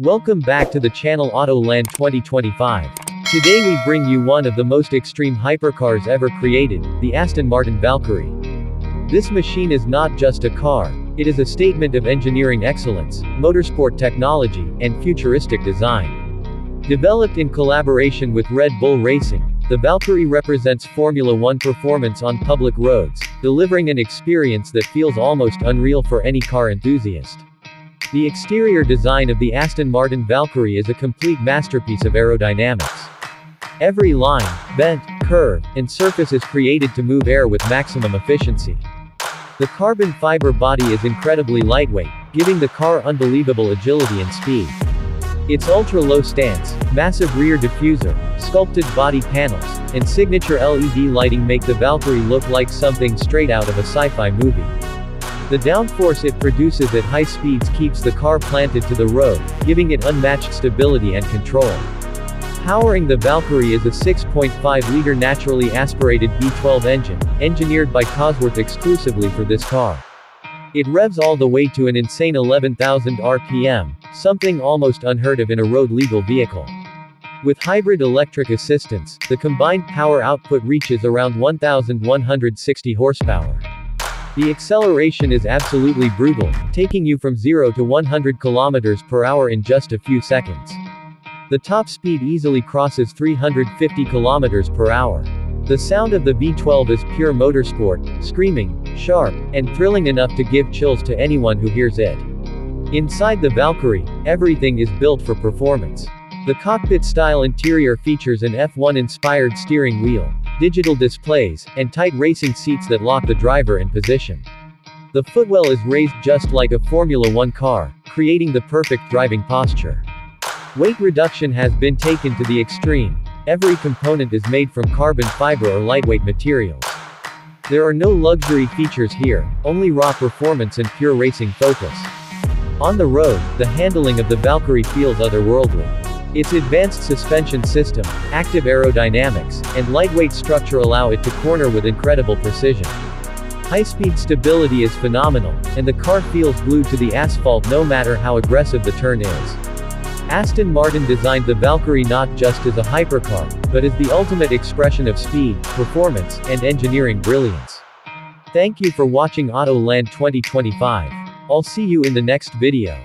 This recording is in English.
Welcome back to the channel Autoland 2025. Today we bring you one of the most extreme hypercars ever created, the Aston Martin Valkyrie. This machine is not just a car, it is a statement of engineering excellence, motorsport technology, and futuristic design. Developed in collaboration with Red Bull Racing, the Valkyrie represents Formula One performance on public roads, delivering an experience that feels almost unreal for any car enthusiast. The exterior design of the Aston Martin Valkyrie is a complete masterpiece of aerodynamics. Every line, bend, curve, and surface is created to move air with maximum efficiency. The carbon fiber body is incredibly lightweight, giving the car unbelievable agility and speed. Its ultra-low stance, massive rear diffuser, sculpted body panels, and signature LED lighting make the Valkyrie look like something straight out of a sci-fi movie. The downforce it produces at high speeds keeps the car planted to the road, giving it unmatched stability and control. Powering the Valkyrie is a 6.5-liter naturally aspirated V12 engine, engineered by Cosworth exclusively for this car. It revs all the way to an insane 11,000 RPM, something almost unheard of in a road-legal vehicle. With hybrid electric assistance, the combined power output reaches around 1,160 horsepower. The acceleration is absolutely brutal, taking you from 0 to 100 km per hour in just a few seconds. The top speed easily crosses 350 km per hour. The sound of the V12 is pure motorsport, screaming, sharp, and thrilling enough to give chills to anyone who hears it. Inside the Valkyrie, everything is built for performance. The cockpit-style interior features an F1-inspired steering wheel, digital displays, and tight racing seats that lock the driver in position. The footwell is raised just like a Formula One car, creating the perfect driving posture. Weight reduction has been taken to the extreme. Every component is made from carbon fiber or lightweight materials. There are no luxury features here, only raw performance and pure racing focus. On the road, the handling of the Valkyrie feels otherworldly. Its advanced suspension system, active aerodynamics, and lightweight structure allow it to corner with incredible precision. High-speed stability is phenomenal, and the car feels glued to the asphalt no matter how aggressive the turn is. Aston Martin designed the Valkyrie not just as a hypercar, but as the ultimate expression of speed, performance, and engineering brilliance. Thank you for watching Autoland 2025. I'll see you in the next video.